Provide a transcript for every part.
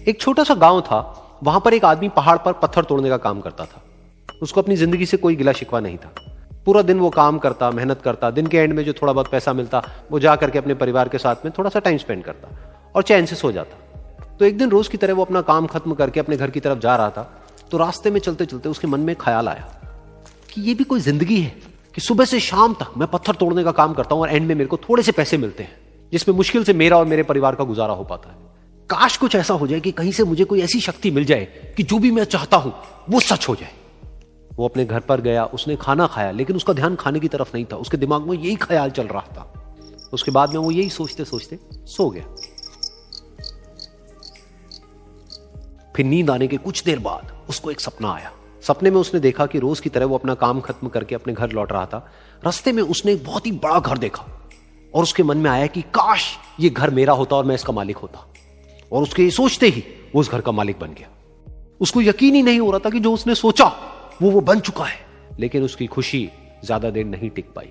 एक छोटा सा गांव था, वहां पर एक आदमी पहाड़ पर पत्थर तोड़ने का काम करता था। उसको अपनी जिंदगी से कोई गिला शिकवा नहीं था। पूरा दिन वो काम करता, मेहनत करता, दिन के एंड में जो थोड़ा बहुत पैसा मिलता वो जा करके अपने परिवार के साथ में थोड़ा सा टाइम स्पेंड करता और चैन से सो जाता। तो एक दिन रोज की तरह वो अपना काम खत्म करके अपने घर की तरफ जा रहा था, तो रास्ते में चलते चलते उसके मन में ख्याल आया कि ये भी कोई जिंदगी है कि सुबह से शाम तक मैं पत्थर तोड़ने का काम करता हूं और एंड में मेरे को थोड़े से पैसे मिलते हैं, जिसमें मुश्किल से मेरा और मेरे परिवार का गुजारा हो पाता है। काश कुछ ऐसा हो जाए कि कहीं से मुझे कोई ऐसी शक्ति मिल जाए कि जो भी मैं चाहता हूं वो सच हो जाए। वो अपने घर पर गया, उसने खाना खाया, लेकिन उसका ध्यान खाने की तरफ नहीं था। उसके दिमाग में यही ख्याल चल रहा था। उसके बाद में वो यही सोचते सोचते सो गया। फिर नींद आने के कुछ देर बाद उसको एक सपना आया। सपने में उसने देखा कि रोज की तरह वो अपना काम खत्म करके अपने घर लौट रहा था। रास्ते में उसने एक बहुत ही बड़ा घर देखा और उसके मन में आया कि काश ये घर मेरा होता और मैं इसका मालिक होता। और उसके सोचते ही वो उस घर का मालिक बन गया। उसको यकीन ही नहीं हो रहा था कि जो उसने सोचा वो बन चुका है। लेकिन उसकी खुशी ज्यादा देर नहीं टिक पाई,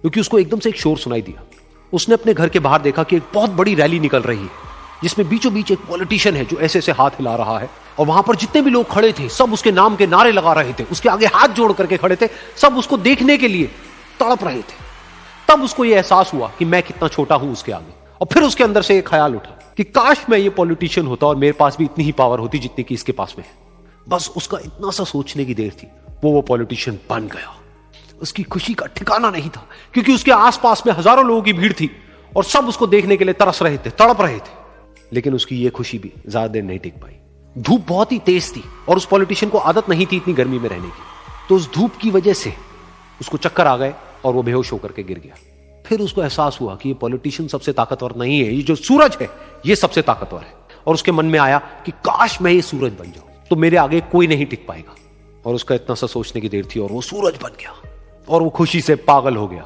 क्योंकि उसको एकदम से एक शोर सुनाई दिया। उसने अपने घर के बाहर देखा कि एक बहुत बड़ी रैली निकल रही है, जिसमें बीचों बीच एक पॉलिटिशियन है जो ऐसे ऐसे हाथ हिला रहा है। और वहां पर जितने भी लोग खड़े थे सब उसके नाम के नारे लगा रहे थे, उसके आगे हाथ जोड़ करके खड़े थे, सब उसको देखने के लिए तड़प रहे थे। तब उसको यह एहसास हुआ कि मैं कितना छोटा हूं उसके आगे। और फिर उसके अंदर से एक ख्याल उठा कि काश मैं ये पॉलिटिशियन होता और मेरे पास भी इतनी ही पावर होती जितनी कि इसके पास में है। बस उसका इतना सा सोचने की देर थी, वो पॉलिटिशियन बन गया। उसकी खुशी का ठिकाना नहीं था, क्योंकि उसके आसपास में हजारों लोगों की भीड़ थी और सब उसको देखने के लिए तरस रहे थे, तड़प रहे थे। लेकिन उसकी ये खुशी भी ज्यादा देर नहीं टिक पाई। धूप बहुत ही तेज थी और उस पॉलिटिशियन को आदत नहीं थी इतनी गर्मी में रहने की। तो उस धूप की वजह से उसको चक्कर आ गए और वो बेहोश होकर के गिर गया। फिर उसको एहसास हुआ कि ये पॉलिटिशियन सबसे ताकतवर नहीं है, ये जो सूरज है ये सबसे ताकतवर है। और उसके मन में आया कि काश मैं ये सूरज बन जाऊं तो मेरे आगे कोई नहीं टिक पाएगा। और उसका इतना सा सोचने की देर थी और वो सूरज बन गया। और वो खुशी से पागल हो गया,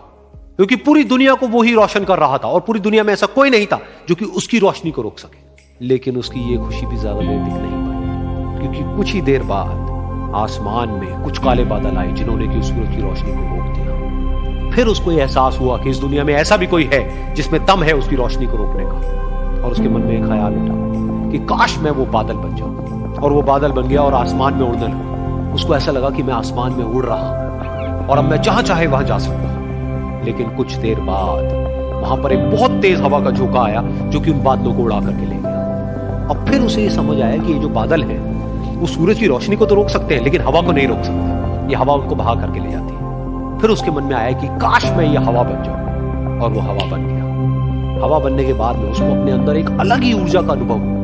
क्योंकि पूरी दुनिया को वो ही रोशन कर रहा था और पूरी दुनिया में ऐसा कोई नहीं था जो कि उसकी रोशनी को रोक सके। लेकिन उसकी ये खुशी भी ज्यादा देर टिक नहीं पाई, क्योंकि कुछ ही देर बाद आसमान में कुछ काले बादल आए जिन्होंने कि सूरज की रोशनी को रोक दिया। फिर उसको यह एहसास हुआ कि इस दुनिया में ऐसा भी कोई है जिसमें दम है उसकी रोशनी को रोकने का। और उसके मन में एक ख्याल उठा कि काश मैं वो बादल बन जाऊं। और वो बादल बन गया और आसमान में उड़ने लगा। उसको ऐसा लगा कि मैं आसमान में उड़ रहा हूं और अब मैं जहां चाहे वहां जा सकता हूं। लेकिन कुछ देर बाद वहां पर एक बहुत तेज हवा का झोंका आया जो कि उन बादलों को उड़ा करके ले गया। अब फिर उसे ये समझ आया कि ये जो बादल है वो सूरज की रोशनी को तो रोक सकते हैं, लेकिन हवा को नहीं रोक सकते। ये हवा उनको बहा करके ले जाती है। फिर उसके मन में आया कि काश मैं ये हवा बन जाऊं। और वो हवा बन गया। हवा बनने के बाद में उसको अपने अंदर एक अलग ही ऊर्जा का अनुभव हुआ।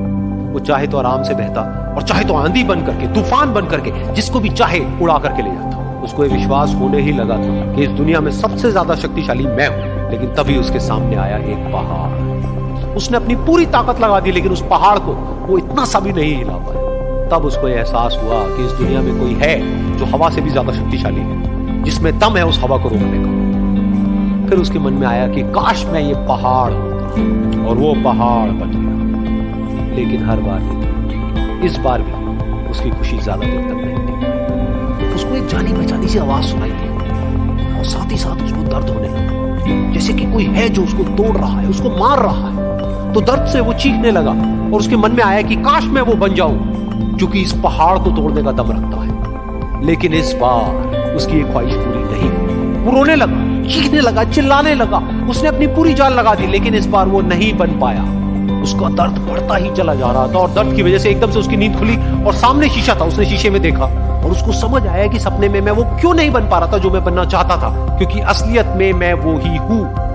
वो चाहे तो आराम से बहता और चाहे तो आंधी बन करके, तूफान बन करके, जिसको भी चाहे उड़ा करके ले जाता। उसको ये विश्वास होने ही लगा था कि इस दुनिया में सबसे ज्यादा शक्तिशाली मैं हूं। लेकिन तभी उसके सामने आया एक पहाड़। उसने अपनी पूरी ताकत लगा दी, लेकिन उस पहाड़ को वो इतना सा भी नहीं हिला पाया। तब उसको यह एहसास हुआ कि इस दुनिया में कोई है जो हवा से भी ज्यादा शक्तिशाली है, जिसमें दम है उस हवा को रोकने का। फिर उसके मन में आया कि काश मैं ये पहाड़ होता, और वो पहाड़ बन गया। लेकिन हर बार इस बार भी उसकी खुशी ज्यादा देर तक नहीं थी। उसको एक जानी पहचानी सी आवाज सुनाई दी और साथ ही साथ उसको दर्द होने लगा, जैसे कि कोई है जो उसको तोड़ रहा है, उसको मार रहा है। तो दर्द से वो चीखने लगा और उसके मन में आया कि काश मैं वो बन जाऊं जो कि इस पहाड़ को तोड़ने का दम रखता है। लेकिन इस बार उसकी एक ख्वाहिश पूरी नहीं हुई। वो रोने लगा, चीखने लगा, चिल्लाने लगा। उसने अपनी पूरी जान लगा दी, लेकिन इस बार वो नहीं बन पाया। उसका दर्द बढ़ता ही चला जा रहा था और दर्द की वजह से एकदम से उसकी नींद खुली और सामने शीशा था। उसने शीशे में देखा और उसको समझ आया कि सपने में मैं वो क्यों नहीं बन पा रहा था जो मैं बनना चाहता था, क्योंकि असलियत में मैं वो ही हूं।